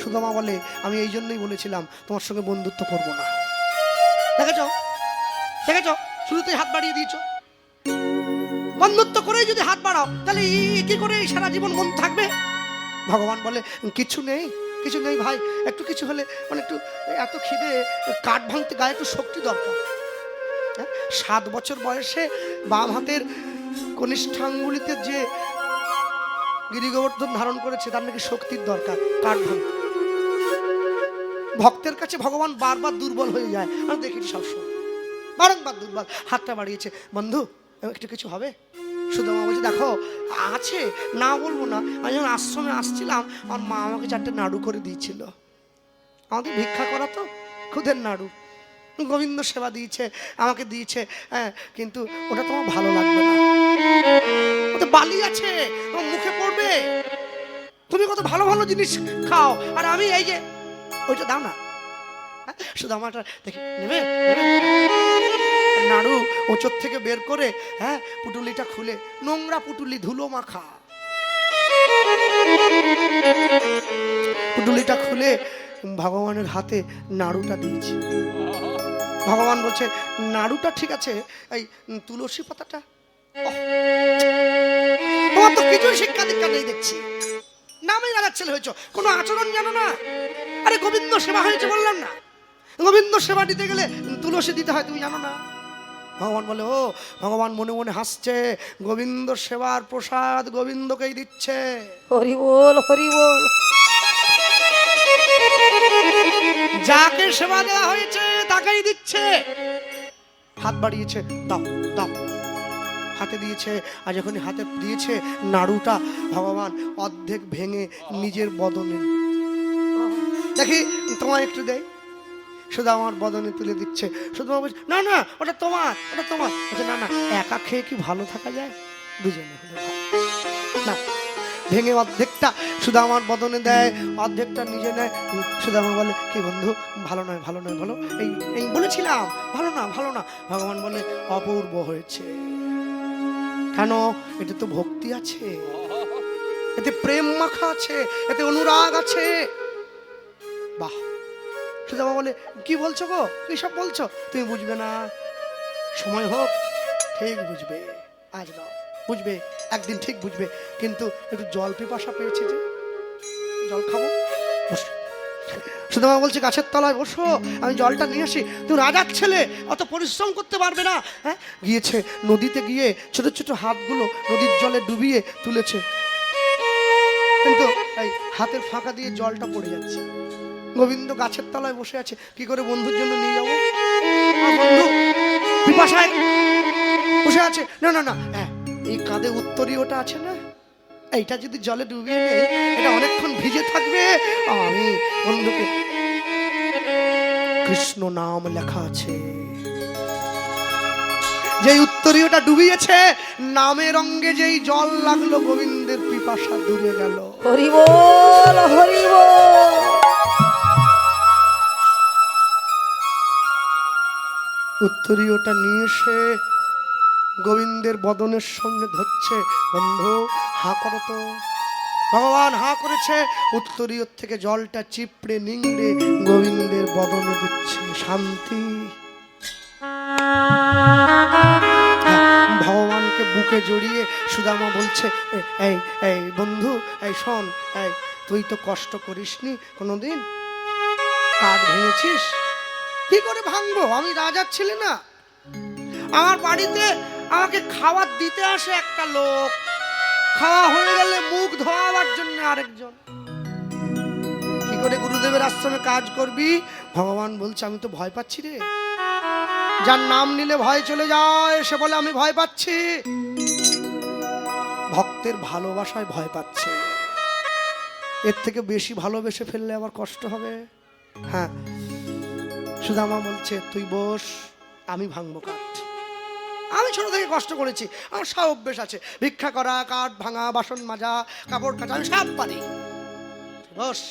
সুদামা বলে, আমি এই জন্যই বলেছিলাম তোমার সঙ্গে বন্ধুত্ব করবো না। দেখেছ দেখেছ, শুরুতে হাত বাড়িয়ে দিয়েছ। বন্ধুত্ব করেই যদি হাত বাড়াও তাহলে কি করে সারা জীবন মন থাকবে? ভগবান বলে, কিছু নেই কিছু নেই ভাই, একটু কিছু হলে মানে একটু, এত খিদে, কাঠ ভাঙতে গায়ে একটু শক্তি দরকার। 7 বছর বয়সে বাম হাতের কনিষ্ঠাঙ্গুলিতে যে গিরিগোবর্ধন ধারণ করেছে তার নাকি শক্তির দরকার কাঠ ভাঙতে। ভক্তের কাছে ভগবান বারবার দুর্বল হয়ে যায়, আমি দেখেছি সবসময় বারংবার দুর্বল। হাতটা বাড়িয়েছে, বন্ধু একটু কিছু হবে? সুদামা বলছে, দেখো আছে, না বলবো না। আমি যখন আশ্রমে আসছিলাম আমার মা আমাকে 4টে নাড়ু করে দিয়েছিল, আমাদের ভিক্ষা করা তো, খুদের নাড়ু। গোবিন্দ সেবা দিয়েছে, আমাকে দিয়েছে, হ্যাঁ, কিন্তু ওটা তোমার ভালো লাগবে না, ওটা বালি আছে, তোমার মুখে পড়বে। তুমি কত ভালো ভালো জিনিস খাও, আর আমি এই যে ওইটা দাও না। সুদামাটা দেখি নেবে, নাড়ু ওচর থেকে বের করে, হ্যাঁ, পুটুলিটা খুলে, নোংরা পুটুলি, ধুলো মাখা পুটুলিটা খুলে ভগবানের হাতে নাড়ুটা দিয়েছে। ভগবান বলছে, নাড়ুটা ঠিক আছে, এই তুলসী পাতাটা, তোমার তো কিছুই শিক্ষা দীক্ষা নেই দেখছি, নামেই রাজার ছেলে হয়েছ, কোনো আচরণ জানো না। আরে গোবিন্দ সেবা হয়েছে বললাম না, গোবিন্দ সেবা দিতে গেলে তুলসী দিতে হয়, তুমি জানো না? ভগবান বলে, ও ভগবান মনে মনে হাসছে, গোবিন্দ সেবার প্রসাদ গোবিন্দকেই দিচ্ছে। হরি বল হরি বল। যাকে সেবা দেওয়া হয়েছে তাকেই দিচ্ছে। হাত বাড়িয়েছে, দাও দাও, হাতে দিয়েছে। আর যখন হাতে দিয়েছে নাড়ুটা, ভগবান অর্ধেক ভেঙে নিজের বদনে, দেখি তোমায় একটু দেয়, শুধু আমার বদনে তুলে দিচ্ছে। শুধু বলছে, না না ওটা তোমার, ওটা তোমার। বলছে, না না, একা খেয়ে কি ভালো থাকা যায়, দুজনে হলে না। ভেঙে অর্ধেকটা শুধু আমার বদনে দেয়, অর্ধেকটা নিজে নেয়। শুধু আমার বলে, কি বন্ধু, ভালো নয় ভালো নয়, ভালো এই এই বলেছিলাম, ভালো না ভালো না। ভগবান বলে, অপূর্ব হয়েছে। কেন? এতে তো ভক্তি আছে, এতে প্রেম মাখা আছে, এতে অনুরাগ আছে। বাহ। সুদামা বলে, কি বলছো গো, কি সব বলছো? তুমি বুঝবে না, সময় হোক ঠিক বুঝবে, আজ না বুঝবে, একদিন ঠিক বুঝবে। কিন্তু একটু জল পিপাসা পেয়েছে, যে জল খাবো, বসো। সুদামা বলছে, গাছের তলায় বসো, আমি জলটা নিয়ে আসি। তুমি রাজার ছেলে, অত পরিশ্রম করতে পারবে না। হ্যাঁ, গিয়েছে নদীতে, গিয়ে ছোট ছোট হাতগুলো নদীর জলে ডুবিয়ে তুলেছে, কিন্তু এই হাতের ফাঁকা দিয়ে জলটা পড়ে যাচ্ছে। গোবিন্দ গাছের তলায় বসে আছে, কি করে বন্ধুর জন্য নিয়ে যাবো? বন্ধু পিপাসায় বসে আছে। না না না, হ্যাঁ, এই কাঁধে উত্তরীয়টা আছে না, এইটা যদি জলে ডুবিয়ে নেই, এটা অনেকক্ষণ ভিজে থাকবে। আমি বন্ধুকে, কৃষ্ণ নাম লেখা আছে, যে উত্তরীয়টা ডুবিয়েছে, নামের অঙ্গে যেই জল লাগলো, গোবিন্দের পিপাসা দূরে গেল। হরি বল হরি বল। উত্তরীয়টা নিয়ে এসে গোবিন্দের বদনের সামনে ধরছে। বন্ধু হা করো তো। ভগবান হা করেছে, উত্তরীয় থেকে জলটা চিপড়ে নিংড়ে গোবিন্দের বদনে দিচ্ছে। শান্তি। ভগবানকে বুকে জড়িয়ে সুদামা বলছে, এই এই বন্ধু, এই শোন, এই তুই তো কষ্ট করিসনি কোনোদিন, কাঠ ভেঙেছিস, কি করে ভাঙবো? আমি রাজার ছেলে না, আমার বাড়িতে আমাকে খাবার দিতে আসে একটা লোক, খাওয়া হয়ে গেলে মুখ ধোয়াবার জন্য আরেকজন। কি করে গুরুদেবের আশ্রমে কাজ করবি? ভগবান বলছে, আমি তো ভয় পাচ্ছি রে। যার নাম নিলে ভয় চলে যায়, সে বলে আমি ভয় পাচ্ছি। ভক্তের ভালোবাসায় ভয় পাচ্ছে, এর থেকে বেশি ভালোবেসে ফেললে আবার কষ্ট হবে। হ্যাঁ, সুদামা বলছে, তুই বস, আমি ভাঙবো কাঠ। আমি ছোট থেকে কষ্ট করেছি, আমার সব অভ্যেস আছে, ভিক্ষা করা, কাঠ ভাঙা, বাসন মাজা, কাপড় কাচা, আমি সব পারি। বস,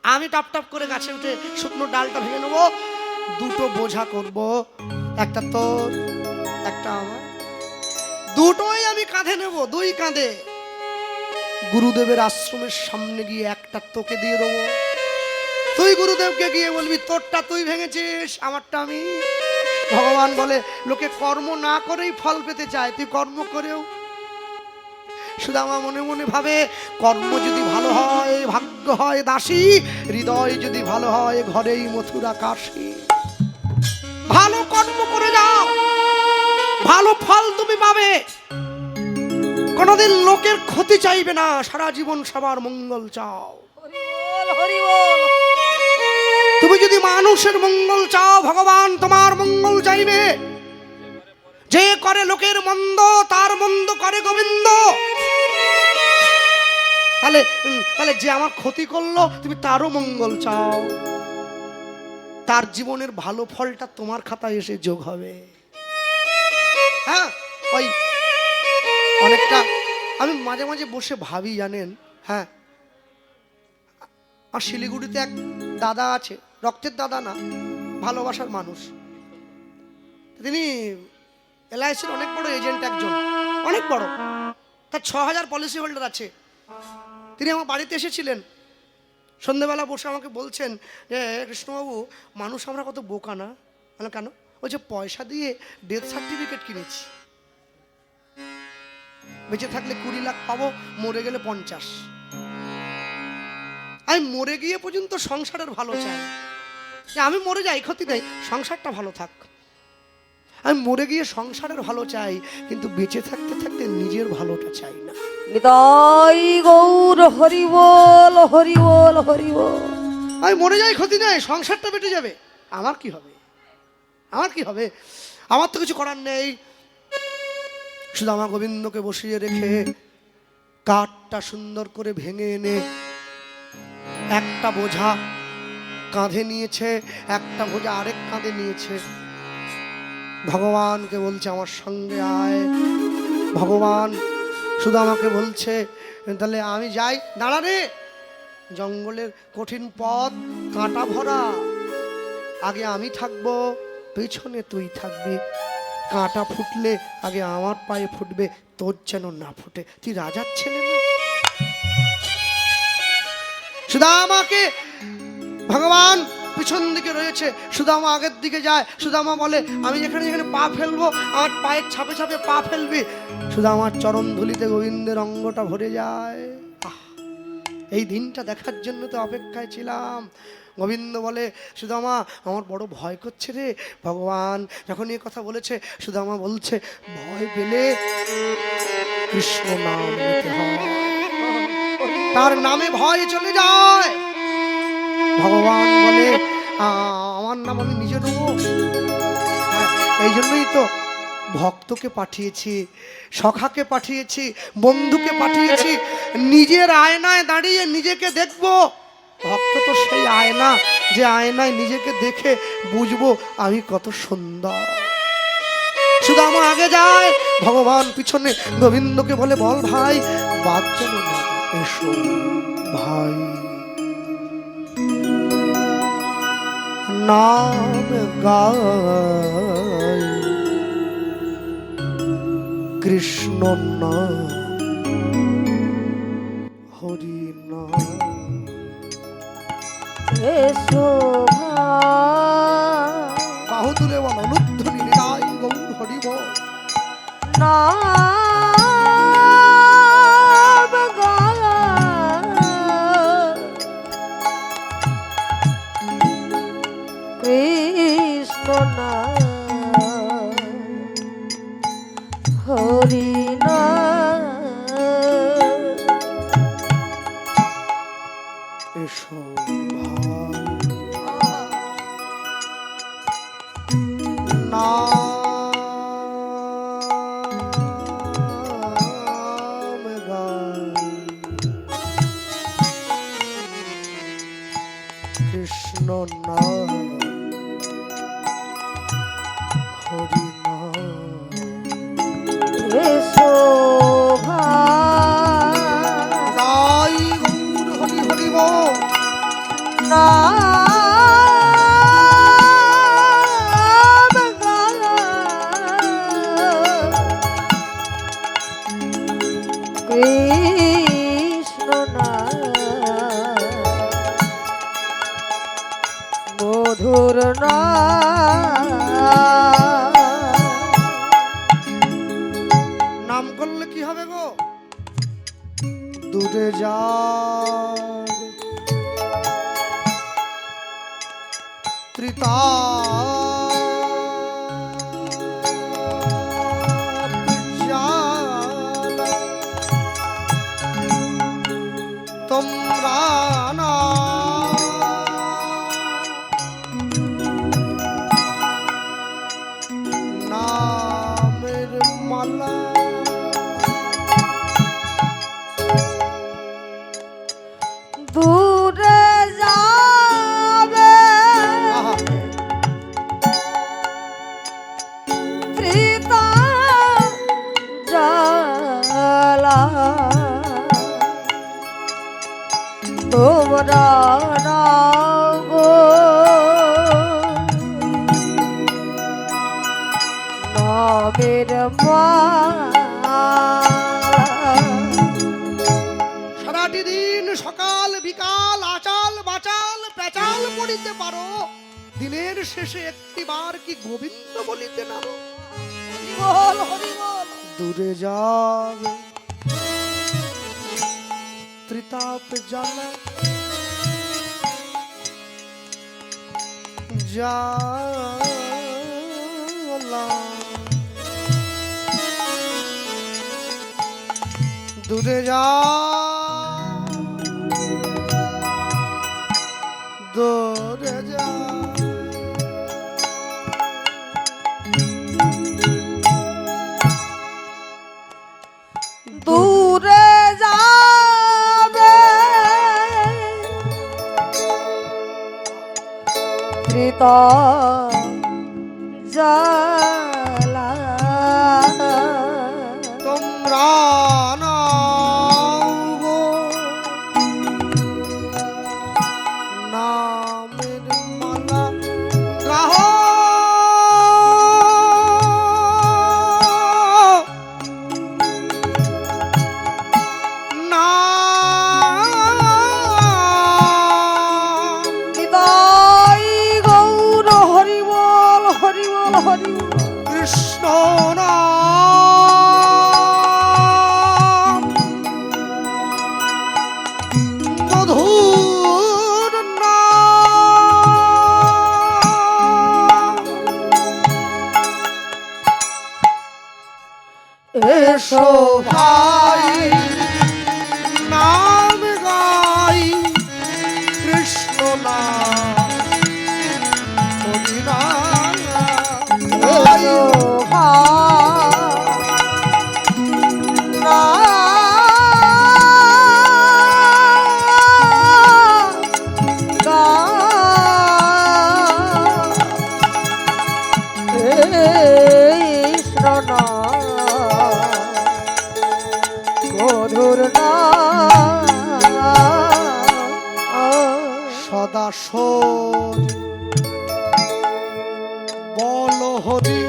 আমি টপ টপ করে গাছে উঠে শুকনো ডালটা ভেঙে নেবো, দুটো বোঝা করব, একটা তোর একটা আমার, দুটোই আমি কাঁধে নেব, দুই কাঁধে। গুরুদেবের আশ্রমের সামনে গিয়ে একটা তোকে দিয়ে দেবো, তুই গুরুদেবকে গিয়ে বলবি তোরটা তুই ভেঙেছিস, আমারটা আমি। ভগবান বলে লোকে কর্ম না করেই ফল পেতে চায়, তুই কর্ম করেও। সুদামা মনে মনে ভাবে কর্ম যদি ভালো হয় ভাগ্য হয় দাসী, হৃদয় যদি ভালো হয় ঘরেই মথুরা কাশী। ভালো কর্ম করে যাও, ভালো ফল তুমি পাবে, কোনোদিন লোকের ক্ষতি চাইবে না, সারা জীবন সবার মঙ্গল চাও। হরি বল। তুমি যদি মানুষের মঙ্গল চাও ভগবান তোমার মঙ্গল চাইবে। যে করে লোকের মন্দ তার মন্দ করে গোবিন্দ। তাহলে তাহলে যে আমার ক্ষতি করলো তুমি তারও মঙ্গল চাও, তার জীবনের ভালো ফলটা তোমার খাতায় এসে যোগ হবে। হ্যাঁ, ওই অনেকটা আমি মাঝে মাঝে বসে ভাবি জানেন। হ্যাঁ, আর শিলিগুড়িতে এক দাদা আছে, রক্তের দাদা না, ভালোবাসার মানুষ। তিনি এলআইসির অনেক বড় এজেন্ট, একজন অনেক বড়, তার 6000 পলিসি হোল্ডার আছে। তিনি আমার বাড়িতে এসেছিলেন, সন্ধ্যেবেলা বসে আমাকে বলছেন যে কৃষ্ণবাবু মানুষ আমরা কত বোকা না। মানে কেন? বলছে পয়সা দিয়ে ডেথ সার্টিফিকেট কিনেছি, বেঁচে থাকলে 20 লাখ পাবো, মরে গেলে 50। আমি মরে গিয়ে পর্যন্ত সংসারের ভালো চাই, যে আমি মরে যাই ক্ষতি নেই, সংসারটা ভালো থাক। আমি মরে গিয়ে সংসারের ভালো চাই, কিন্তু বেঁচে থাকতে থাকতে নিজের ভালোটা চাই না। নিতাই গৌর হরি বল, হরি বল, হরি বল। আমি মরে যাই ক্ষতি নেই, সংসারটা বেঁচে যাবে, আমার কি হবে? আমার কি হবে? আমার তো কিছু করার নেই। শুধু আমার গোবিন্দকে বসিয়ে রেখে কাঠটা সুন্দর করে ভেঙে এনে একটা বোঝা কাঁধে নিয়েছে, একটা বোঝা আরেক কাঁধে নিয়েছে। ভগবানকে বলছে আমার সঙ্গে আয়। ভগবান শুধু আমাকে বলছে তাহলে আমি যাই। দাঁড়া রে, জঙ্গলের কঠিন পথ কাঁটা ভরা, আগে আমি থাকবো, পেছনে তুই থাকবি। কাঁটা ফুটলে আগে আমার পায়ে ফুটবে, তোর যেন না ফুটে। তুই রাজার ছেলে না। সুদামাকে ভগবান পিছন দিকে রয়েছে, সুদামা আগের দিকে যায়। সুদামা বলে আমি যেখানে যেখানে পা ফেলবো আমার পায়ের ছাপে ছাপে পা ফেলবি। সুদামার চরণ ধুলিতে গোবিন্দের অঙ্গটা ভরে যায়। এই দিনটা দেখার জন্য তো অপেক্ষায় ছিলাম। গোবিন্দ বলে সুদামা আমার বড় ভয় করছে রে। ভগবান যখন এই কথা বলেছে, সুদামা বলছে ভয় পেলে কৃষ্ণ নাম নিতে হয়, তার নামে ভয় চলে যায়। ভগবান বলে আমার নাম আমি নিজে নেব। এই জন্যই তো ভক্তকে পাঠিয়েছি, সখাকে পাঠিয়েছি, বন্ধুকে পাঠিয়েছি। নিজের আয়নায় দাঁড়িয়ে নিজেকে দেখবো। ভক্ত তো সেই আয়না, যে আয়নায় নিজেকে দেখে বুঝবো আমি কত সুন্দর। শুধু আমার আগে যায়, ভগবান পিছনে। গোবিন্দকে বলে বল ভাই বাদ যেন না, এসো ভাই। নাম গায় কৃষ্ণ নাম, হরি নাম। এসো বাহু তুলে বল অনুধ্বনি নিতাই গৌর হরি বল। নাম গায় কৃষ্ণ নাম, হরি নাম। এসো নাম গায় কৃষ্ণ নাম, হরি নাম। এসো ভাই গৌর হরি হরি বল। নাম গায় কৃষ্ণ নাম, মধুর নাম করলে কি হবে গো? দূরে যা ত্রিতা তোমরা না নামের মালা দূরে যাবে ত্রিতা জ্বালা তোমরা নাগো নামের মালা সারাটি দিন সকাল বিকাল আচাল বাচাল পেচাল পড়িতে পারো, দিনের শেষে একটিবার কি গোবিন্দ বলিতে না? বল হরি বল। দূরে যাবে ত্রিতাপ জ্বালা জ্বালা দূরে যা দূরে যা দূরে যাবে ত্রিতা জ্বালা তোমরা নাও গো নামের মালা গাহো নিতাই গৌর হরি বল হরি বল হরি বল। কৃষ্ণ নাম মধুর নাম এসো ভাই নাম গাই কৃষ্ণ নাম হরি নাম গাই। মধুর সদা সোজ বল হরি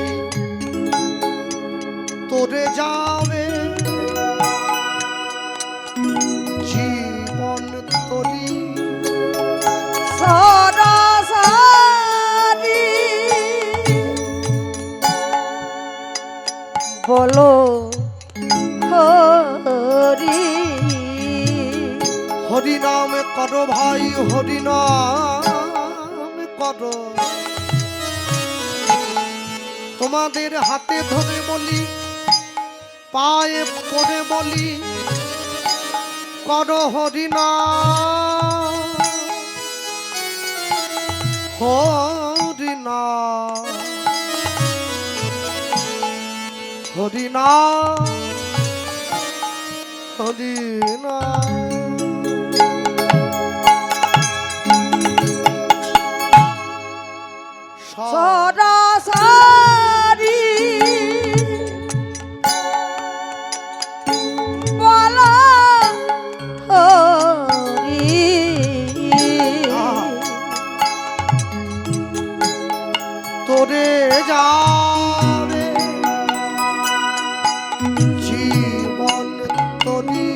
তোরে যাবে জীবন তরি সরাসরি বলো হরি হরি নাম করো ভাই হরি নাম করো তোমাদের হাতে ধরে বলি পায়ে পড়ে বলি করো হরি নাম হরি নাম হরি নাম হরি নাম সরাসরি বলো হরি তোরে যাবে জীবন তরি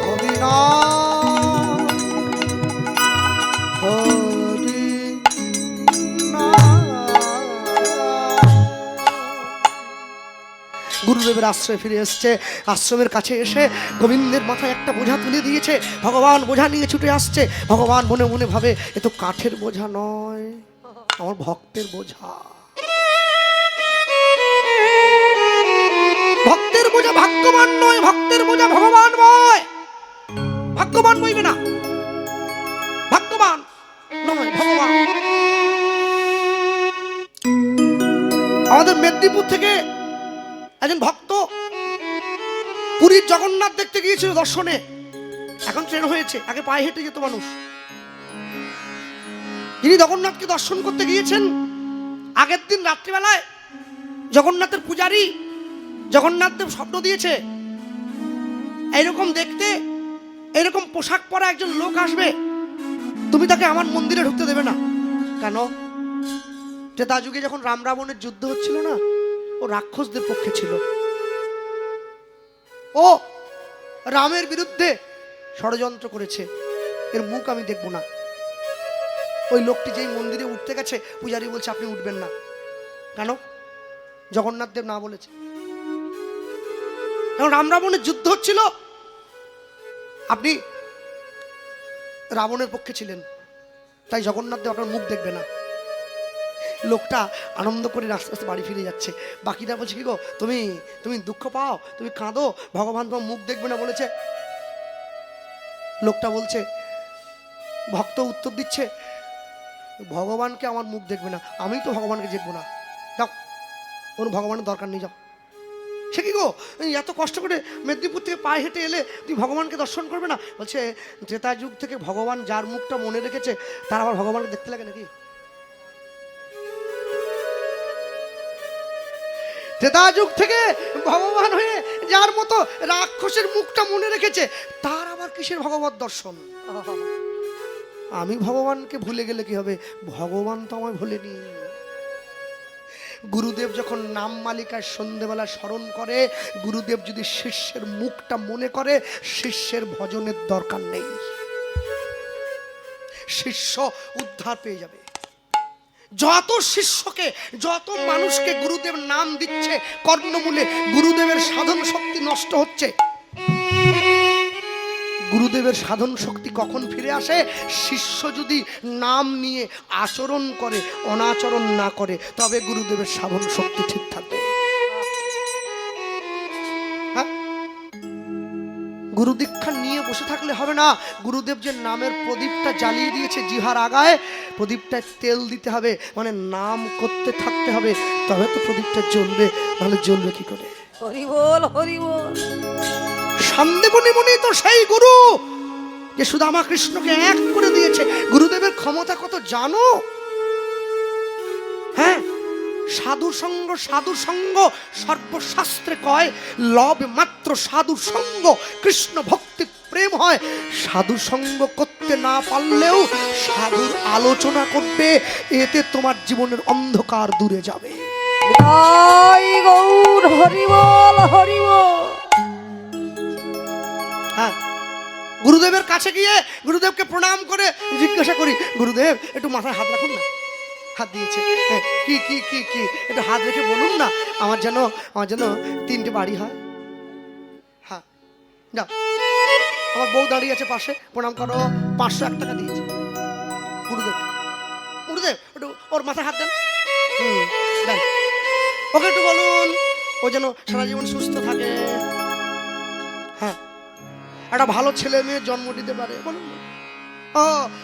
হরিনাম গুরুদেবের আশ্রয়ে ফিরে এসছে। আশ্রমের কাছে এসে গোবিন্দের মাথায় একটা বোঝা তুলে দিয়েছে। ভগবান বোঝা নিয়ে ছুটে আসছে। ভগবান মনে মনে ভাবে, এ তো কাঠের বোঝা নয়, আমার ভক্তের বোঝা। ভক্তের বোঝা ভাগ্যবান নয়, ভক্তের বোঝা ভগবানময়। ভাগ্যবান বইবে না, ভাগ্যবান নয়, ভগবান। আমাদের মেদিনীপুর থেকে একজন ভক্ত পুরীর জগন্নাথ দেখতে গিয়েছিল দর্শনে। এখন ট্রেন হয়েছে, আগে পায়ে হেঁটে যেত মানুষ। যিনি জগন্নাথকে দর্শন করতে গিয়েছেন, আগের দিন রাত্রিবেলায় জগন্নাথের পূজারী জগন্নাথ দেব স্বপ্ন দিয়েছে, এইরকম দেখতে, এরকম পোশাক পরা একজন লোক আসবে, তুমি তাকে আমার মন্দিরে ঢুকতে দেবে না। কেন? ত্রেতা যুগে যখন রাম রাবণের যুদ্ধ হচ্ছিল না, ও রাক্ষসদের পক্ষে ছিল, ও রামের বিরুদ্ধে ষড়যন্ত্র করেছে, এর মুখ আমি দেখব না। ওই লোকটি যেই মন্দিরে উঠতে গেছে, পূজারী বলছে আপনি উঠবেন না। কেন? জগন্নাথ দেব না বলেছে। কারণ রাম রাবণের যুদ্ধ হচ্ছিল, আপনি রাবণের পক্ষে ছিলেন, তাই জগন্নাথ দেব আপনার মুখ দেখবে না। লোকটা আনন্দ করে আস্তে আস্তে বাড়ি ফিরে যাচ্ছে। বাকিটা বলছে, কি গো তুমি তুমি দুঃখ পাও, তুমি কাঁদো, ভগবান তোমার মুখ দেখবে না বলেছে। লোকটা বলছে, ভক্ত উত্তর দিচ্ছে, ভগবানকে আমার মুখ দেখবে না, আমি তো ভগবানকে দেখবো না, যাও, কোনো ভগবানের দরকার নেই, যাও। সে কি গো, এত কষ্ট করে মেদিনীপুর থেকে পায়ে হেঁটে এলে, তুমি ভগবানকে দর্শন করবে না? বলছে, ত্রেতা যুগ থেকে ভগবান যার মুখটা মনে রেখেছে, তার আবার ভগবানকে দেখতে লাগে নাকি? ত্রেতা যুগ থেকে ভগবান হয়ে যার মতো রাক্ষসের মুখটা মনে রেখেছে, তার আবার কিসের ভগবত দর্শন? আমি ভগবানকে ভুলে গেলে কি হবে? ভগবান তো আমায় ভুলেনি। গুরুদেব যখন নাম মালিকার সন্ধ্যেবেলা স্মরণ করে, গুরুদেব যদি শিষ্যের মুখটা মনে করে, শিষ্যের ভজনের দরকার নেই, শিষ্য উদ্ধার পেয়ে যাবে। যত শিষ্যকে, যত মানুষকে গুরুদেব নাম দিচ্ছে কর্ণমূলে, গুরুদেবের সাধন শক্তি নষ্ট হচ্ছে। গুরুদেবের সাধন শক্তি কখন ফিরে আসে? শিষ্য যদি নাম নিয়ে আচরণ করে, অনাচরণ না করে, তবে গুরুদেবের সাধন শক্তি ঠিক থাকবে। হ্যাঁ, গুরু দীক্ষা নিয়ে বসে থাকলে হবে না। গুরুদেব যে নামের প্রদীপটা জ্বালিয়ে দিয়েছে জিহার আগায়, প্রদীপটায় তেল দিতে হবে, মানে নাম করতে থাকতে হবে, তবে তো প্রদীপটা জ্বলবে, নাহলে জ্বলবে কি করে? হরি বল, হরি বল। সন্দেবনী মুনি তো সেই গুরু যে সুদামা কৃষ্ণকে এক করে দিয়েছে। গুরুদেবের ক্ষমতা কত জানো? হ্যাঁ, সাধু সঙ্গ, সাধু সঙ্গ সর্বশাস্ত্রে কয়, লব মাত্র সাধু সঙ্গ কৃষ্ণ ভক্তি প্রেম হয়। সাধু সঙ্গ করতে না পারলেও সাধুর আলোচনা করবে, এতে তোমার জীবনের অন্ধকার দূরে যাবে। জয় গৌর, হরি বল, হরি বল। হ্যাঁ, গুরুদেবের কাছে গিয়ে গুরুদেবকে প্রণাম করে জিজ্ঞাসা করি, গুরুদেব একটু মাথায় হাত রাখুন না। হাত দিয়েছে, কি কি কি কি একটু হাত রেখে বলুন না, আমার যেন 3টে বাড়ি হয়। হ্যাঁ, যাও। আমার বউ দাঁড়িয়ে আছে পাশে, প্রণাম করো। 501 টাকা দিয়েছে গুরুদেব। গুরুদেব একটু ওর মাথায় হাত দেন। দেন, ওকে একটু বলুন, ও যেন সারা জীবন সুস্থ থাকে। হ্যাঁ, একটা ভালো ছেলে মেয়ে জন্ম দিতে পারে। বলুন, ও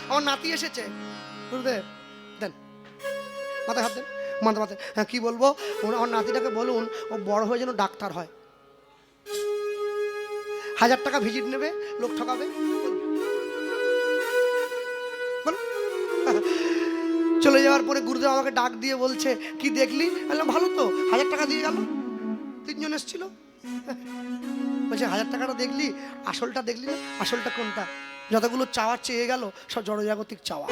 আমার নাতি এসেছে। গুরুদেব দেন, মাথায় হাত দেন, মাথায়। হ্যাঁ, কি বলবো? আমার নাতিটাকে বলুন, ও বড় হয়ে যেন ডাক্তার হয়। 1000 টাকা ভিজিট নেবে, লোক ঠকাবে। চলে যাওয়ার পরে গুরুদেব আমাকে ডাক দিয়ে বলছে, কি দেখলি? বললাম, ভালো তো, 1000 টাকা দিয়ে গেল, 3 জন এসেছিল। বলছে, 1000 টাকাটা দেখলি, আসলটা দেখলি না? আসলটা কোনটা? যতগুলো চাওয়ার চেয়ে গেল সব জড়জাগতিক চাওয়া,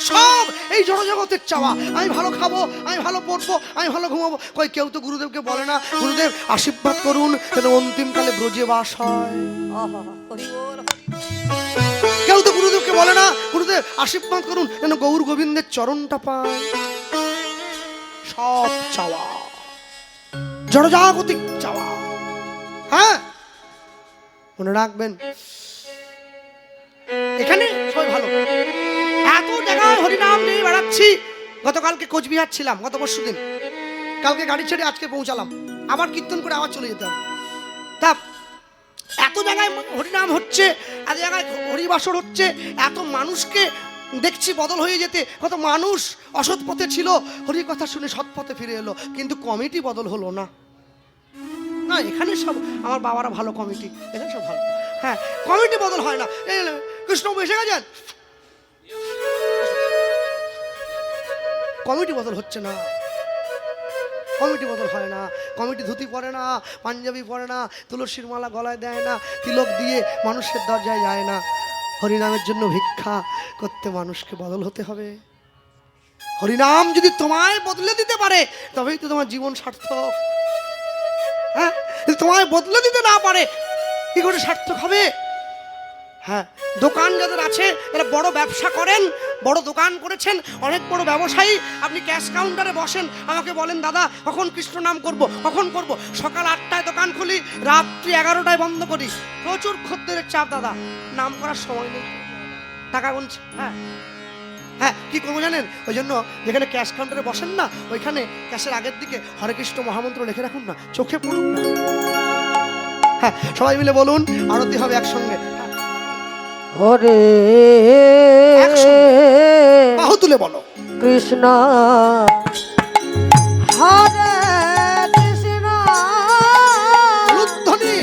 সব এই জড়জগতের চাওয়া। আমি ভালো খাবো, আমি ভালো পড়বো, আমি ভালো ঘুমাবো। কই কেউ তো গুরুদেবকে বলে না, গুরুদেব আশীর্বাদ করুন যেন অন্তিমকালে ব্রজে বাস হয়। আহা, হরি বল, হরি বল। কেউ তো গুরুদেবকে বলে না, গুরুদেব আশীর্বাদ করুন যেন গৌর গোবিন্দের চরণটা পায়। সব চাওয়া, জড়জাগতিক চাওয়া। হ্যাঁ, মনে রাখবেন এখানে সবাই ভালো। এত জায়গায় হরিনাম নিয়ে বেড়াচ্ছি। গতকালকে কোচবিহার ছিলাম, গত পরশুদিন। কালকে গাড়ি ছেড়ে আজকে পৌঁছালাম, আবার কীর্তন করে আবার চলে যেতাম। তা এত জায়গায় হরিনাম হচ্ছে, এত জায়গায় হরিবাসর হচ্ছে, এত মানুষকে দেখছি বদল হয়ে যেতে। কত মানুষ অসৎ পথে ছিল, হরি কথা শুনে সৎ পথে ফিরে এলো, কিন্তু কমিটি বদল হলো না। না, এখানে সব আমার বাবারা ভালো কমিটি, এখানে সব ভালো। হ্যাঁ, কমিটি বদল হয় না। কৃষ্ণবাবু এসে গেছেন, কমিটি বদল হচ্ছে না, কমিটি বদল হয় না। কমিটি ধুতি পরে না, পাঞ্জাবি পরে না, তুলসীর মালা গলায় দেয় না, তিলক দিয়ে মানুষের দরজায় যায় না। হরিনামের জন্য ভিক্ষা করতে মানুষকে বদল হতে হবে। হরিনাম যদি তোমায় বদলে দিতে পারে তবেই তো তোমার জীবন সার্থক। হ্যাঁ, যদি তোমায় বদলে দিতে না পারে কি করে সার্থক হবে? হ্যাঁ, দোকান যাদের আছে, যারা বড় ব্যবসা করেন, বড় দোকান করেছেন, অনেক বড় ব্যবসায়ী, আপনি ক্যাশ কাউন্টারে বসেন, আমাকে বলেন দাদা কখন কৃষ্ণ নাম করব, কখন করব। সকাল 8টায় দোকান খুলি, রাত্রি 11টায় বন্ধ করি। প্রচুর খদ্দেরের চাপ দাদা, নাম করার সময় নেই, টাকা গুনছে। হ্যাঁ হ্যাঁ, কি করবো জানেন? ওই জন্য যেখানে ক্যাশ কাউন্টারে বসেন না, ওইখানে ক্যাশের আগের দিকে হরে কৃষ্ণ মহামন্ত্র লিখে রাখুন না, চোখে পড়ুন না। হ্যাঁ, সবাই মিলে বলুন, আরতি হবে একসঙ্গে। হরে বাহু তুলে বলো, কৃষ্ণ হরে কৃষ্ণ উলুধ্বনি,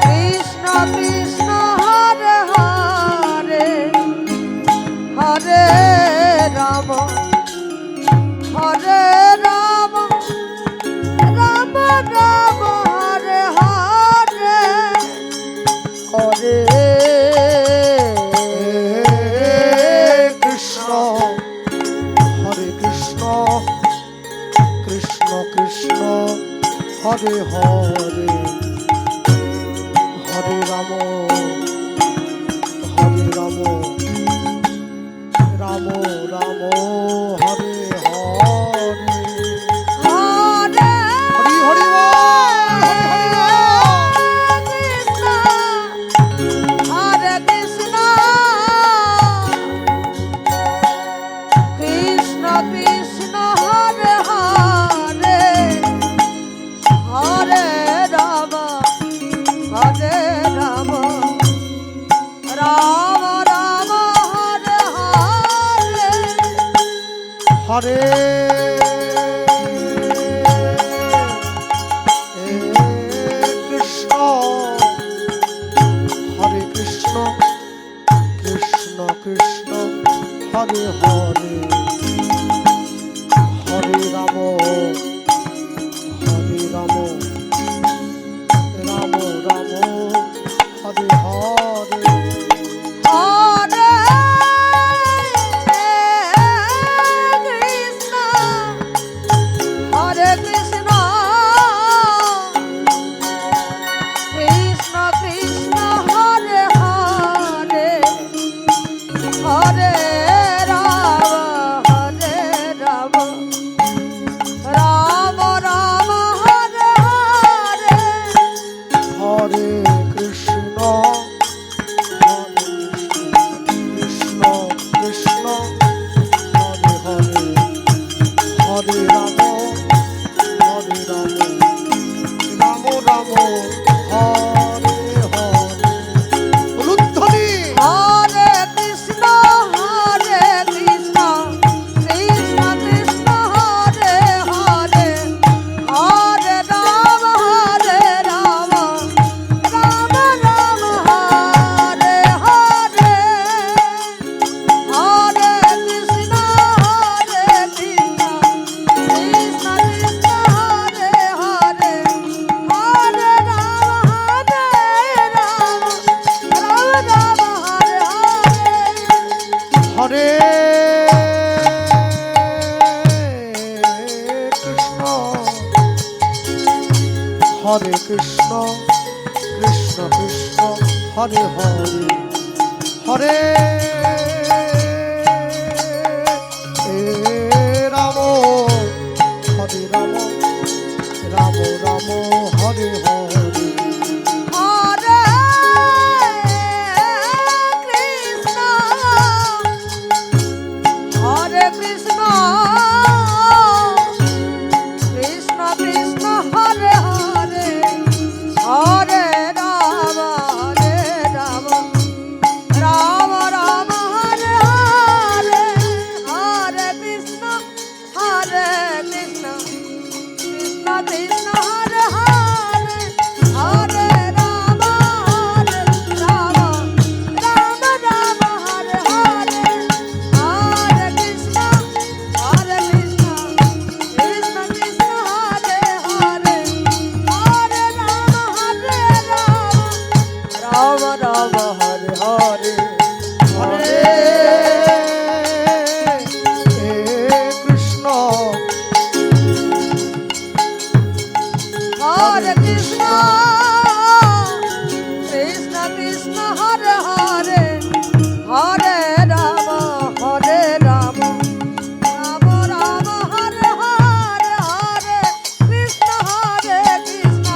কৃষ্ণ কৃষ্ণ হরে হরে হরে রাম হরে রাম রাম রাম হরে হরে হরে কৃষ্ণ হরে কৃষ্ণ কৃষ্ণ কৃষ্ণ হরে হরে হরে রাম রাম রাম হরে হরে। হরে হরি হরি বল, হরি হরি বল। কৃষ্ণ হরে কৃষ্ণ কৃষ্ণ কৃষ্ণ হরে হরে হরে রাম হরে রাম রাম রাম হরে হরে হরে কৃষ্ণ হরে কৃষ্ণ কৃষ্ণ কৃষ্ণ হরে হরে হরে রাম রাম রাম হরে হরে। হরে কৃষ্ণ হরে কৃষ্ণ কৃষ্ণ কৃষ্ণ হরে হরে হরে রাম রাম রাম হরে হরে হরে কৃষ্ণ কৃষ্ণ কৃষ্ণ হরে হরে হরে রাম রাম রাম হরে হরে। উলুধ্বনি, হরে কৃষ্ণ কৃষ্ণ কৃষ্ণ হরে হরে হরে রাম রাম হরে কৃষ্ণ কৃষ্ণ কৃষ্ণ হরে হরে হরে রাম হরে রাম রাম রাম হরে হরে হরে কৃষ্ণ হরে কৃষ্ণ কৃষ্ণ কৃষ্ণ হরে হরে হরে রাম রাম রাম হরে হরে হরে কৃষ্ণ কৃষ্ণ কৃষ্ণ কৃষ্ণ হরে হরে হরে রাম রাম রাম হরে হরে হরে কৃষ্ণ কৃষ্ণ কৃষ্ণ কৃষ্ণ হরে হরে হরে রাম রাম হরে হরে হরে কৃষ্ণ হরে কৃষ্ণ কৃষ্ণ কৃষ্ণ হরে হরে হরে রাম রাম রাম হরে হরে হরে কৃষ্ণ কৃষ্ণ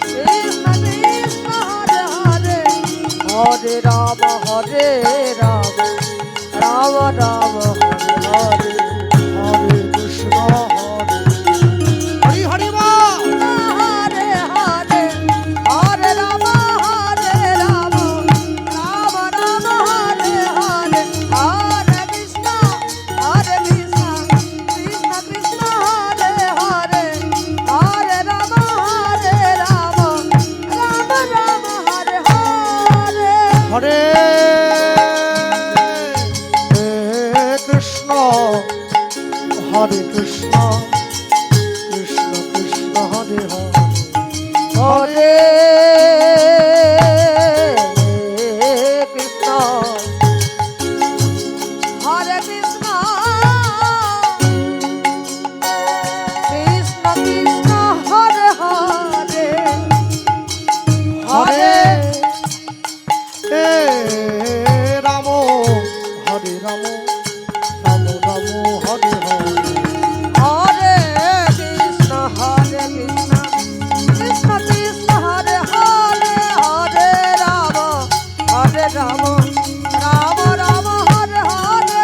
কৃষ্ণ কৃষ্ণ হরে হরে হরে রাম রাম রাম হরে হরে হরে কৃষ্ণ হরে হরি হরি বল হরে হরে হরে রাম রাম রাম হরে হরে হরে কৃষ্ণ কৃষ্ণ কৃষ্ণ হরে হরে হরে রাম রাম রাম হরে হরে হরে কৃষ্ণ হরে কৃষ্ণ কৃষ্ণ কৃষ্ণ হরে হরে হরে কৃষ্ণ হরে কৃষ্ণ কৃষ্ণ কৃষ্ণ হরে হরে হরে হরে রাম হরে রাম রাম রাম হরে হরে হরে কৃষ্ণ কৃষ্ণ কৃষ্ণ কৃষ্ণ হরে হরে হরে রাম রাম রাম রাম হরে হরে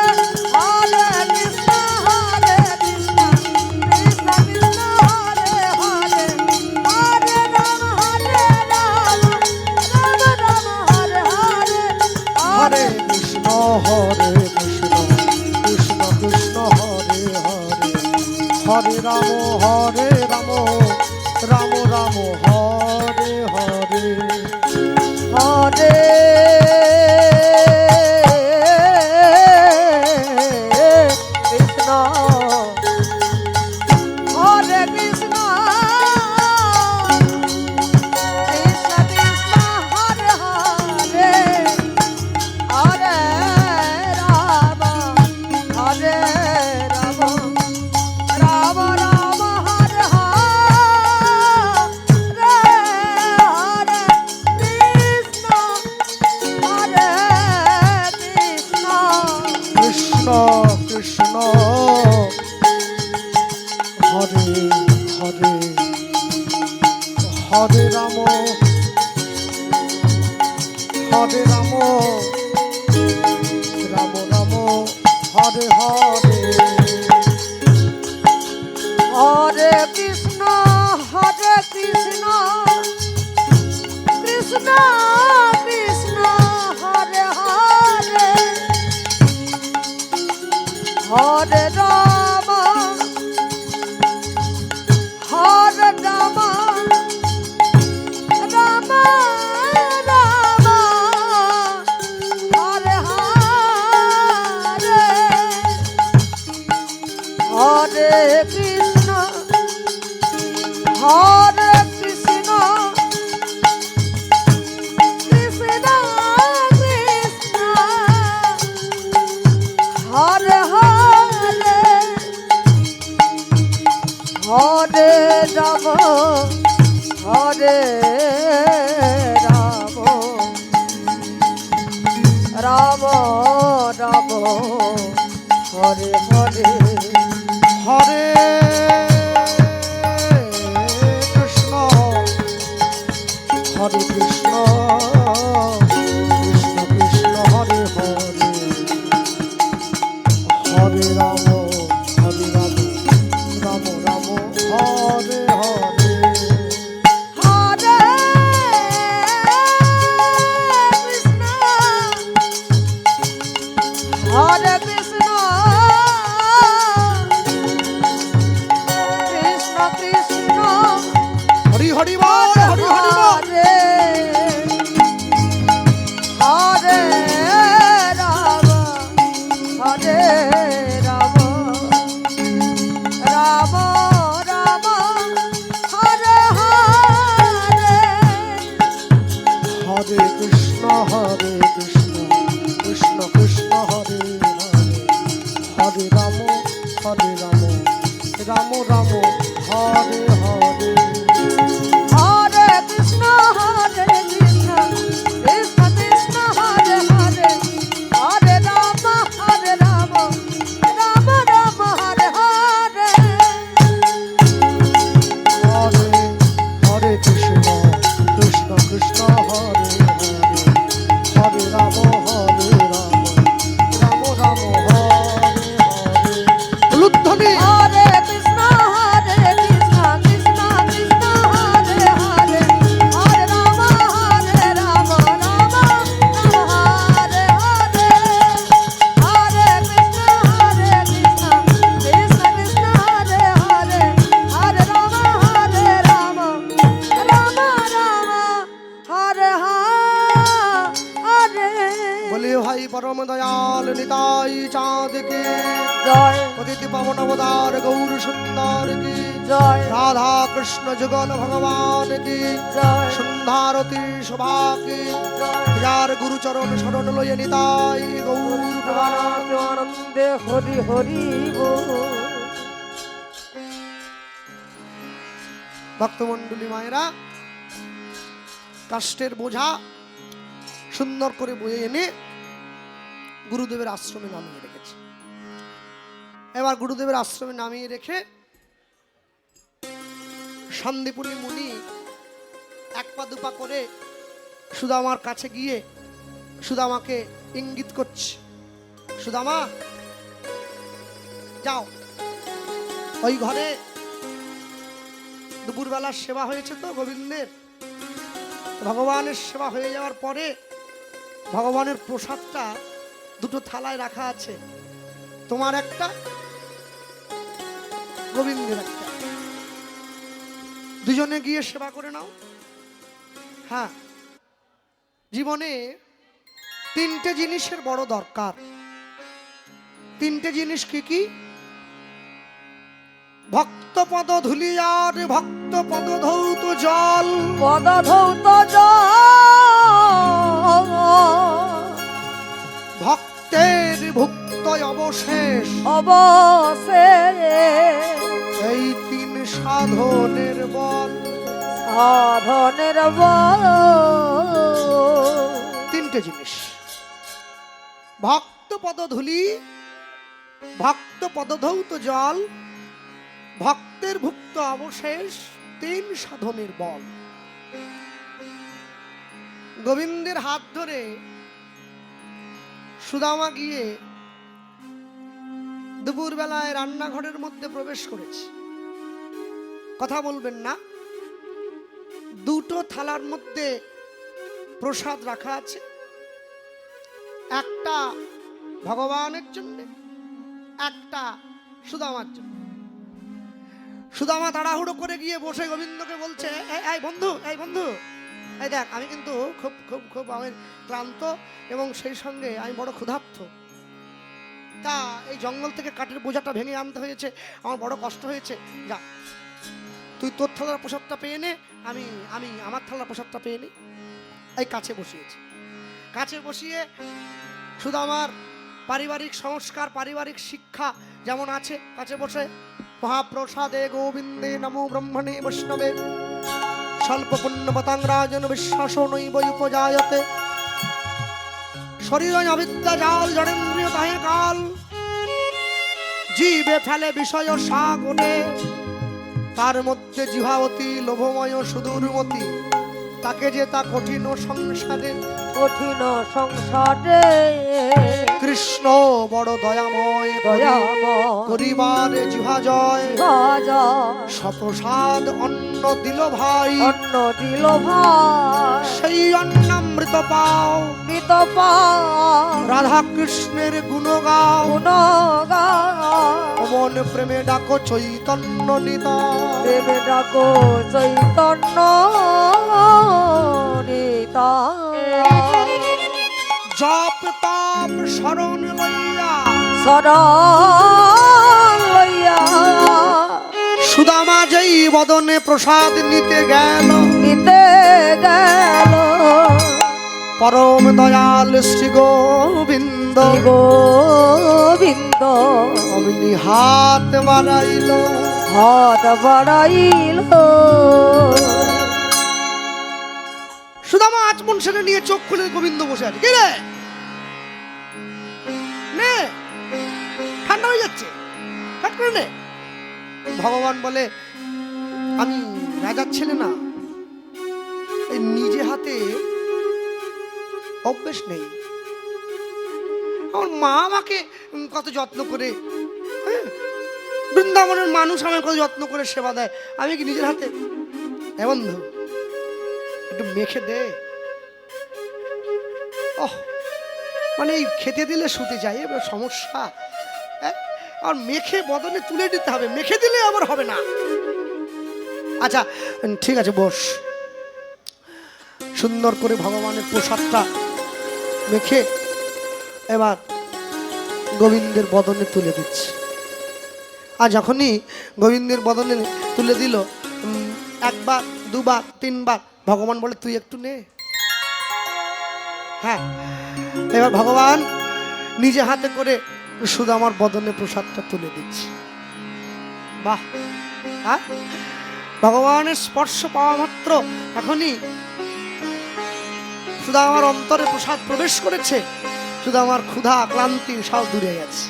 হরে কৃষ্ণ কৃষ্ণ কৃষ্ণ কৃষ্ণ হরে হরে হরে রাম রাম রাম হরে হরে হরে কৃষ্ণ কৃষ্ণ কৃষ্ণ হরে হরে হরে রাম রাম রাম হরে হরে হরে কৃষ্ণ হরে কৃষ্ণ কৃষ্ণ কৃষ্ণ হরে হরে হরে রাম হরে রাম রাম রাম হরে হরে হরে কৃষ্ণ হরে কৃষ্ণ কৃষ্ণ কৃষ্ণ হরে হরে হরে রাম রাম রাম হরে হরে হরে কৃষ্ণ কৃষ্ণ কৃষ্ণ কৃষ্ণ হরে হরে হরে রাম হরে রাম রাম রাম হরে হরে হরে কৃষ্ণ কৃষ্ণ কৃষ্ণ হরে হরে হরে রাম রাম রাম হরে হরে হরে কৃষ্ণ হরে কৃষ্ণ কৃষ্ণ কৃষ্ণ হরি হরি বল হরি হরি বল হরে রাম হরে রাম রাম রাম হরে হরে হরে কৃষ্ণ কৃষ্ণ কৃষ্ণ হরে হরে হরে রাম রাম রাম হরে হরে হরে কৃষ্ণ কৃষ্ণ কৃষ্ণ হরে হরে হরে রাম রাম রাম হরে হরে হরে হরে কৃষ্ণ কৃষ্ণ কৃষ্ণ হরে হরে হরে রাম রাম রাম হরে হরে লুদ্ধনি হরে কৃষ্ণ কৃষ্ণ কৃষ্ণ হরে হরে হরে রাম রাম রাম হরে হরে হরে কৃষ্ণ কৃষ্ণ কৃষ্ণ কৃষ্ণ হরে হরে হরে রাম রাম রাম হরে হরে বলি ভাই পরম দয়াল নিতাই চাঁদ কে জয় পতিত পাবন অবতার গৌর সুন্দর কি জয় রাধা কৃষ্ণ যুগল ভগবান কি জয় সন্ধ্যারতি শোভা কি যার গুরুচরণ শরণ লয়ে নিতাই গৌর প্রেমানন্দ। আনন্দে হরি হরি বল ভক্তমণ্ডলী মায়েরা কাষ্টের বোঝা সুন্দর করে বয়ে এনে গুরুদেবের আশ্রমে নামিয়ে রেখেছে। এবার গুরুদেবের আশ্রমে নামিয়ে রেখে সন্দীপুনি মুনি এক পা দুপা করে সুদামার কাছে গিয়ে সুদামাকে ইঙ্গিত করছে, সুদামা যাও ওই ঘরে দুপুরবেলার সেবা হয়েছে তো গোবিন্দের, ভগবানের সেবা হয়ে যাওয়ার পরে ভগবানের প্রসাদটা দুটো থালায় রাখা আছে, তোমার একটা গোবিন্দের একটা, দুজনে গিয়ে সেবা করে নাও। হ্যাঁ, জীবনে তিনটে জিনিসের বড় দরকার। তিনটে জিনিস কি কি? ভক্ত পদ ধুলি আর ভক্ত পদ ধৌত জল, পদধৌত ভক্তের ভুক্ত অবশেষ, অবশেষ এই তিন সাধনের বল। সাধনের বল। তিনটে জিনিস, ভক্ত পদ ধুলি, ভক্ত পদধৌত জল, ভক্তের ভুক্ত অবশেষ, তিন সাধনের বল। গোবিন্দের হাত ধরে সুদামা গিয়ে দুপুর বেলায় রান্নাঘরের মধ্যে প্রবেশ করেছে। কথা বলবেন না, দুটো থালার মধ্যে প্রসাদ রাখা আছে, একটা ভগবানের জন্য, একটা সুদামার জন্য। সুদামা তাড়াহুড়ো করে গিয়ে বসে গোবিন্দকে বলছে, এই বন্ধু, এই বন্ধু, এই দেখ, আমি কিন্তু খুব খুব খুব আমি ক্লান্ত এবং সেই সঙ্গে আমি বড় ক্ষুধার্ত। তা এই জঙ্গল থেকে কাঠের বোঝাটা ভেঙে আনতে হয়েছে, আমার বড় কষ্ট হয়েছে। যা, তুই তোর থালার প্রসাদটা পেয়ে নে, আমি আমি আমার থালার প্রসাদটা পেয়ে নিই। এই কাছে বসিয়েছে। কাছে বসিয়ে সুদামার পারিবারিক সংস্কার, পারিবারিক শিক্ষা যেমন আছে, কাছে বসে মহাপ্রসাদে গোবিন্দে নমো ব্রহ্মণে বৈষ্ণবে স্বল্প পুণ্যপতাং রাজন বিশ্বাস নৈব উপজায়তে শরীর অবিদ্যা জাল জড়েন্দ্রিয় তাহে কাল জীবে ফেলে বিষয় সাগরে তার মধ্যে জিহাবতী লোভময় সুদূরমতি তাকে যে তা কঠিন সংসারে কঠিন সংসারে কৃষ্ণ বড় দয়াময় দয়াময় করিবার জিহা জয় রাজা সপ্রসাদ অন্ন দিল ভাই অন্ন দিল ভাই সেই অন্নামৃত পাও মৃত পায় রাধা কৃষ্ণের গুণ গাও গুণগান মন প্রেমে ডাকো চৈতন্য নিতা দেবে ডাকো চৈতন্য নিতা জপ তাপ শরণ লইয়া শরণ লইয়া সুদামা যেই বদনে প্রসাদ নিতে গেল নিতে গেল পরম দয়াল শ্রী গোবিন্দ গোবিন্দ অমনি হাত বাড়াইল হাত বাড়াইল সুদামা আচমন সেটা নিয়ে চোখ খুলে গোবিন্দ বসে আছে কি রে নে ঠান্ডা হয়ে যাচ্ছে কাট করে নে ভগবান বলে আমি রাজার ছেলে না এই নিজে হাতে অভ্যেস নেই আমার মা আমাকে কত যত্ন করে হ্যাঁ, বৃন্দাবনের মানুষ আমাকে কত যত্ন করে সেবা দেয় আমি কি নিজের হাতে বন্ধু একটু মেখে দে ওহ মানে এই খেতে দিলে শুতে যায় এবার সমস্যা হ্যাঁ? আর মেখে বদনে তুলে দিতে হবে মেখে দিলে আবার হবে না আচ্ছা ঠিক আছে বস সুন্দর করে ভগবানের প্রসাদটা মেখে এবার গোবিন্দের বদনে তুলে দিচ্ছে আর যখনই গোবিন্দের বদনে তুলে দিল একবার দুবার তিনবার ভগবান বলে তুই একটু নে হ্যাঁ এবার ভগবান নিজে হাতে করে সুদামার বদনে প্রসাদটা তুলে দিচ্ছে বাহ হ্যাঁ ভগবানের স্পর্শ পাওয়া মাত্র এখনই সুদামার অন্তরে প্রসাদ প্রবেশ করেছে সুদামার ক্ষুধা ক্লান্তি সব দূরে গেছে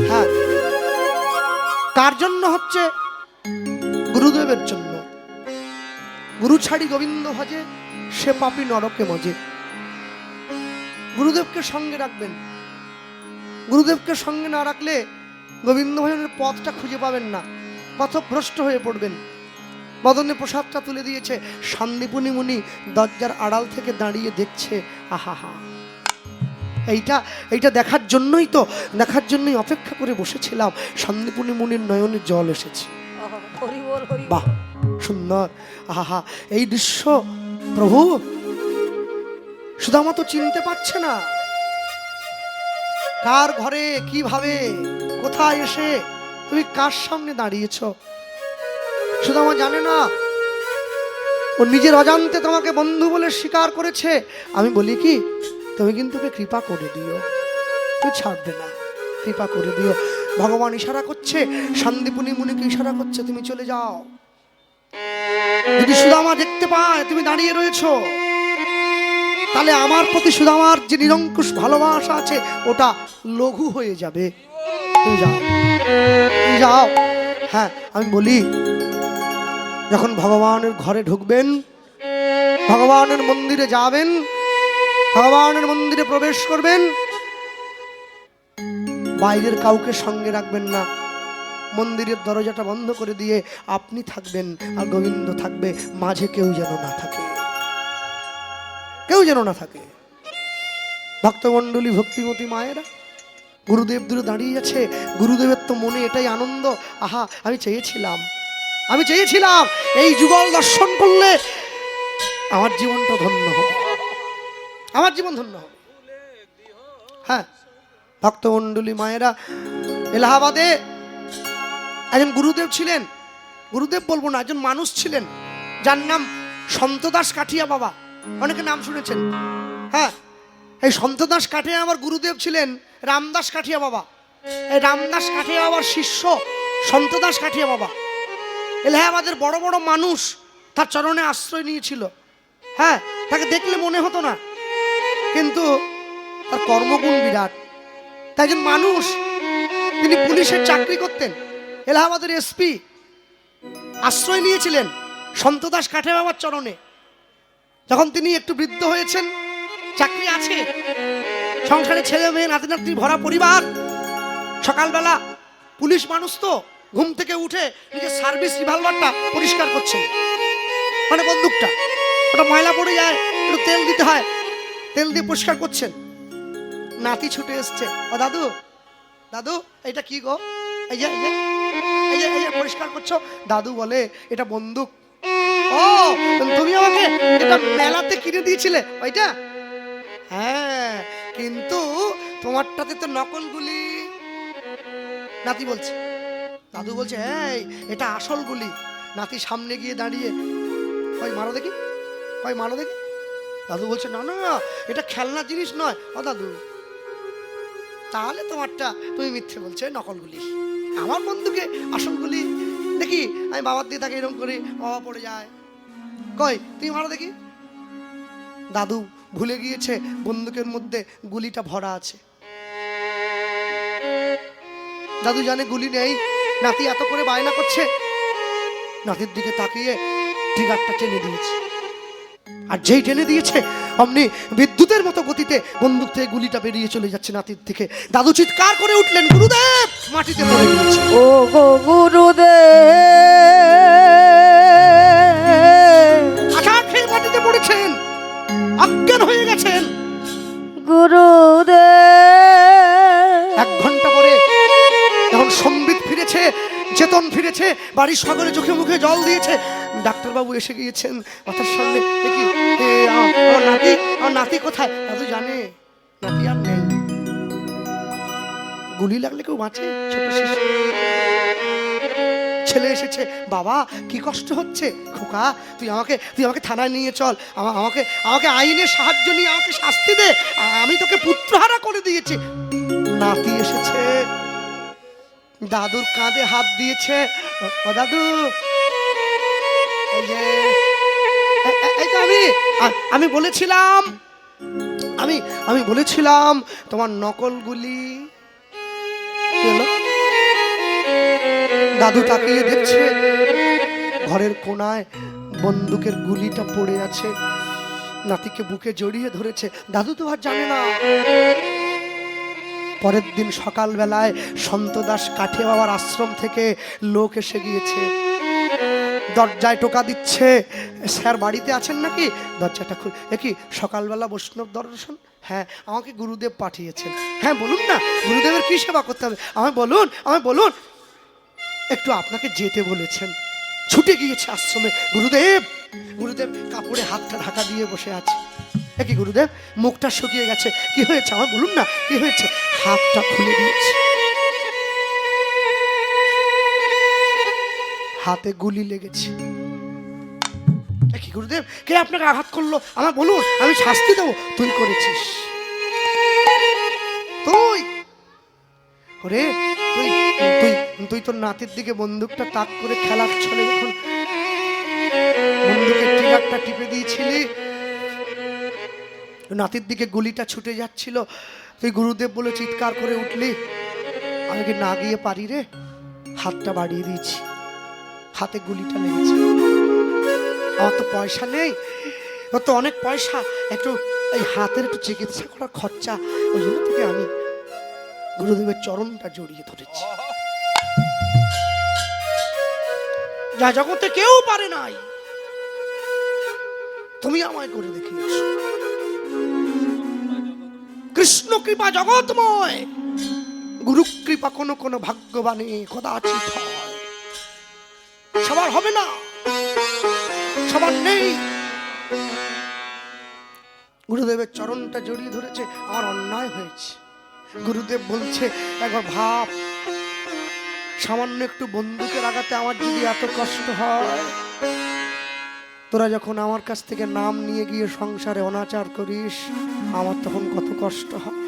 হ্যাঁ কার জন্য হচ্ছে গুরুদেবের জন্য গুরু ছাড়ি গোবিন্দ ভজে সে পাপী নরকে মজে গুরুদেবকে সঙ্গে রাখবেন গুরুদেবকে সঙ্গে না রাখলে গোবিন্দ ভজনের পথটা খুঁজে পাবেন না পথভ্রষ্ট হয়ে পড়বেন বদনে প্রসাদটা তুলে দিয়েছে শান্তিপুনি মুনি দরজার আড়াল থেকে দাঁড়িয়ে দেখছে আহা এইটা দেখার জন্যই অপেক্ষা করে বসেছিলাম শান্তিপুনি মুনির নয়নে জল এসেছে হরি বল হরি বাহ সুন্দর আহা এই দৃশ্য প্রভু সুদামা তো চিনতে পারছে না কার ঘরে কিভাবে কোথায় এসে তুমি কার সামনে দাঁড়িয়েছ সুদামা জানে না ও নিজের অজান্তে তোমাকে বন্ধু বলে স্বীকার করেছে আমি বলি কি তুমি কিন্তু ওকে কৃপা করে দিও তুই ছাড়বে না কৃপা করে দিও ভগবান ইশারা করছে শান্তিপুনি মুনিকে ইশারা করছে তুমি চলে যাও যদি সুদামা দেখতে পায় তুমি দাঁড়িয়ে রয়েছো তাহলে আমার প্রতি সুদামার যে নিরঙ্কুশ ভালোবাসা আছে ওটা লঘু হয়ে যাবে তুমি যাও হ্যাঁ আমি বলি যখন ভগবানের ঘরে ঢুকবেন ভগবানের মন্দিরে যাবেন ভগবানের মন্দিরে প্রবেশ করবেন বাইরের কাউকে সঙ্গে রাখবেন না মন্দিরের দরজাটা বন্ধ করে দিয়ে আপনি থাকবেন আর গোবিন্দ থাকবে মাঝে কেউ যেন না থাকে ভক্তমণ্ডলী ভক্তিমতী মায়েরা গুরুদেব দূরে দাঁড়িয়ে আছে গুরুদেবের তো মনে এটাই আনন্দ আহা আমি চেয়েছিলাম এই যুগল দর্শন করলে আমার জীবনটা ধন্য হবে হ্যাঁ ভক্তমণ্ডলী মায়েরা এলাহাবাদে একজন গুরুদেব ছিলেন গুরুদেব বলবো না একজন মানুষ ছিলেন যার নাম সন্তদাস কাঠিয়া বাবা অনেকে নাম শুনেছেন হ্যাঁ এই সন্তদাস কাঠিয়া আমার গুরুদেব ছিলেন রামদাস কাঠিয়া বাবা এই রামদাস কাঠিয়া বাবার শিষ্য সন্তদাস কাঠিয়া বাবা এলাহাবাদের বড় বড় মানুষ তার চরণে আশ্রয় নিয়েছিল হ্যাঁ তাকে দেখলে মনে হতো না কিন্তু তার কর্মগুণ বিরাট তাই একজন মানুষ তিনি পুলিশের চাকরি করতেন এলাহাবাদের এসপি আশ্রয় নিয়েছিলেন সন্তদাস কাঠে বাবার চরণে। যখন তিনি একটু বৃদ্ধ হয়েছেন, চাকরি আছে, সংসারে ছেলে মেয়ে নাতি নাতনি ভরা পরিবার, সকালবেলা পুলিশ মানুষ তো ঘুম থেকে উঠে নিজের সার্ভিস রিভলভারটা পরিষ্কার করছেন, মানে বন্দুকটা, ওটা ময়লা পড়ে যায়, একটু তেল দিতে হয়, তেল দিয়ে পরিষ্কার করছেন। নাতি ছুটে এসছে, ও দাদু দাদু এটা কি গো, এই যে এই যে এই যে এই যে পরিষ্কার করছো। দাদু বলে এটা বন্দুক। ও তুমি আমাকে এটা মেলাতে কিনে দিয়েছিলে ওইটা? হ্যাঁ, কিন্তু তোমারটাতে তো নকল গুলি। নাতি বলছে, দাদু বলছে এই এটা আসল গুলি। নাতি সামনে গিয়ে দাঁড়িয়ে, ওই মারো দেখি, ওই মারো দেখি। দাদু বলছে না না এটা খেলনা জিনিস নয়। ও দাদু তাহলে তোমারটা তুমি মিথ্যে বলছো, নকল গুলি। আমার বন্ধুকে আসল গুলি দেখি, আমি বাবার দিয়ে তাকে এরকম করি, বাবা পড়ে যায়। কই তুমি মারো দেখি। দাদু ভুলে গিয়েছে বন্দুকের মধ্যে গুলিটা ভরা আছে। দাদু জানে গুলি নেই, নাতি এত করে বায়না করছে, নাতির দিকে তাকিয়ে ট্রিগারটা টেনে দিয়েছে। আর যেই টেনে দিয়েছে অমনি বিদ্যুতের মতো গতিতে বন্দুক থেকে গুলিটা বেরিয়ে চলে যাচ্ছে নাতির দিকে। দাদু চিৎকার করে উঠলেন, গুরুদেব! মাটিতে পড়ে গিয়েছে। ও গো গুরুদেব, আঘাত খেয়ে মাটিতে পড়েছেন, অজ্ঞান হয়ে গেছেন। গুরুদেব 1 ঘন্টা পরে যখন সম্বিত ফিরেছে, চেতন ফিরেছে, বাড়ির সকলে চোখে মুখে জল দিয়েছে, ডাক্তারবাবু এসে গিয়েছেন মাথার সামনে। দেখি আমার নাতি কোথায়? দাদু জানে নাতি আর নেই। গুলি লাগলে কেউ বাঁচে? ছোট শিশু ছেলে এসেছে, বাবা কি কষ্ট হচ্ছে? খোকা তুই আমাকে থানায় নিয়ে চল, আমাকে আইনের সাহায্য নিয়ে আমাকে শাস্তি দে, আমি তোকে পুত্রহারা করে দিয়েছি। নাতি এসেছে, দাদুর কাঁধে হাত দিয়েছে, ও দাদু এই যে আমি বলেছিলাম, আমি বলেছিলাম তোমার নকল গুলি। দাদু তাকিয়ে দেখছে, ঘরের কোনায় বন্দুকের গুলিটা পড়ে আছে। নাতিকে বুকে জড়িয়ে ধরেছে। দাদু তো আর জানে না। পরের দিন সকালবেলায় সন্তদাস কাঠে বাবার আশ্রম থেকে লোক এসে গিয়েছে, দরজায় টোকা দিচ্ছে, স্যার বাড়িতে আছেন নাকি? দরজাটা খুলে, কি সকালবেলা বৈষ্ণব দর্শন? হ্যাঁ, আমাকে গুরুদেব পাঠিয়েছেন। হ্যাঁ বলুন না, গুরুদেবের কি সেবা করতে হবে? আমায় বলুন। একটু আপনাকে যেতে বলেছেন। ছুটে গিয়েছে আশ্রমে। গুরুদেব কাপড়ে হাতটা ঢাকা দিয়ে বসে আছে। কি গুরুদেব, মুখটা শুকিয়ে গেছে, কি হয়েছে আমায় বলুন না, কি হয়েছে? হাতটা খুলে দিয়েছে, হাতে গুলি লেগেছে। কি গুরুদেব, কে আপনাকে আঘাত করলো আমায় বলুন, আমি শাস্তি দেবো। তুই করেছিস, তুই তোর নাতির দিকে বন্দুকটা তাক করে খেলার ছলে যখন বন্দুকের ট্রিগারটা টিপে দিয়েছিলি, নাতির দিকে গুলিটা ছুটে যাচ্ছিল, তুই গুরুদেব বলে চিৎকার করে উঠলি। আমি কি না গিয়ে পারি রে? হাতটা বাড়িয়ে দিয়েছি, হাতে গুলিটা লেগেছে। আমার তো পয়সা নেই, তোর তো অনেক পয়সা, একটু এই হাতের একটু চিকিৎসা করার খরচা, ওই জন্য থেকে আমি গুরুদেবের চরণটা জড়িয়ে ধরেছি। যা জগতে কেউ পারে নাই, তুমি আমায় করে দেখিয়েছ। কৃষ্ণ কৃপা জগৎময়, গুরু কৃপা কোনো কোনো ভাগ্যবানে কদাচিৎ হয়। সবার হবে না, সবার নেই। গুরুদেবের চরণটা জড়িয়ে ধরেছে, আমার অন্যায় হয়েছে। গুরুদেব বলছে, একবার ভাব, সামান্য একটু বন্দুকের আঘাতে আমার যদি এত কষ্ট হয়, তোরা যখন আমার কাছ থেকে নাম নিয়ে গিয়ে সংসারে অনাচার করিস, আমার তখন কত কষ্ট হয়।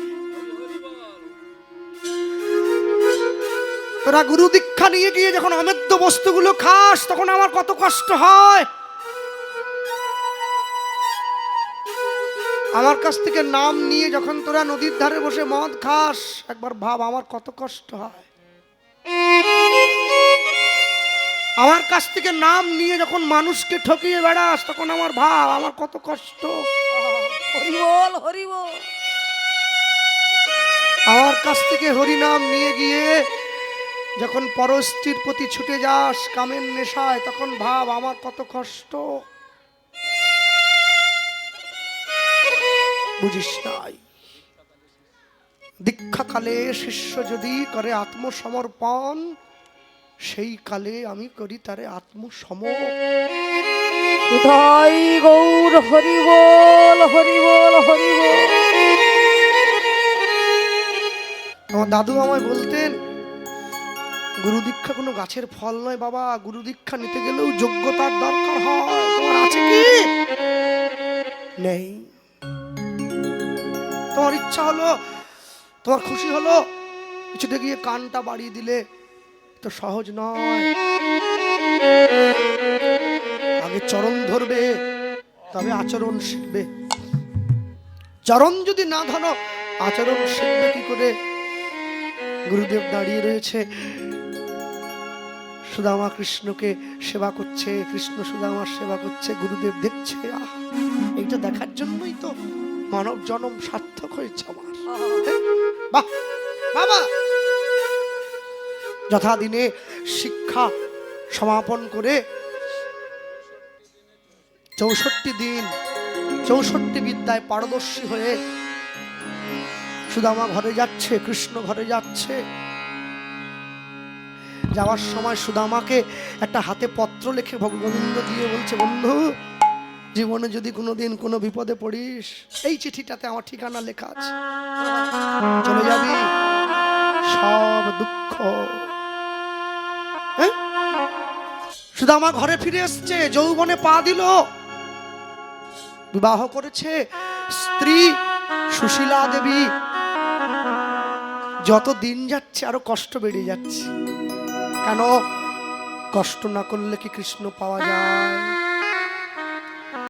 তোরা গুরু দীক্ষা নিয়ে গিয়ে যখন অমেদ্য বস্তুগুলো খাস, তখন আমার কত কষ্ট হয়। আমার কাছ থেকে নাম নিয়ে যখন তোরা নদীর ধারে বসে মদ খাস, একবার ভাব আমার কত কষ্ট হয়। আমার কাছ থেকে নাম নিয়ে যখন মানুষকে ঠকিয়ে বেড়াস তখন আমার ভাব আমার কত কষ্ট। হরি বল হরি বল। আমার কাছ থেকে হরি নাম নিয়ে গিয়ে যখন পরস্ত্রীর প্রতি ছুটে যাস কামের নেশায় তখন ভাব আমার কত কষ্ট। বুঝিস নাই, দীক্ষাকালে শিষ্য যদি করে আত্মসমর্পণ সেই কালে আমি করি তারে আত্মসমর্পণ। উদয় গৌর হরি বল হরি বল হরি বল। আমার দাদু আমায় বলতেন গুরু দীক্ষা কোনো গাছের ফল নয় বাবা, গুরু দীক্ষা নিতে গেলেও যোগ্যতার দরকার হয়। তোমার আছে কি? নেই। তোমার ইচ্ছা হলো, তোমার খুশি হলো, কিছুতে গিয়ে কানটা বাড়িয়ে দিলে তো সহজ নয়। আগে চরণ ধরবে তবে আচরণ শিখবে। চরণ যদি না ধরো আচরণ শিখবে কি করে? গুরুদেব দাঁড়িয়ে রয়েছে, সুদামা কৃষ্ণকে সেবা করছে, কৃষ্ণ সুদামার সেবা করছে, গুরুদেব দেখছে। এইটা দেখার জন্যই তো মানব জন্ম সার্থক হয়েছে আমার। বাহ বাবা, যথাদিনে শিক্ষা সমাপন করে 64 দিন 64 বিদ্যায় পারদর্শী হয়ে সুদামা ঘরে যাচ্ছে, কৃষ্ণ ঘরে যাচ্ছে। যাওয়ার সময় সুদামাকে একটা হাতে পত্র লিখে ভগগোবিন্দ দিয়ে বলছে, বন্ধু জীবনে যদি কোনোদিন কোনো বিপদে পড়িস এই চিঠিটাতে আমার ঠিকানা লেখা আছে, চলে যাবি সব দুঃখ। সুদামা ঘরে ফিরে এসছে, যৌবনে পা দিল, বিবাহ করেছে। স্ত্রী সুশীলা দেবী। যত দিন যাচ্ছে আরো কষ্ট বেড়ে যাচ্ছে। কেন? কষ্ট না করলে কি কৃষ্ণ পাওয়া যায়?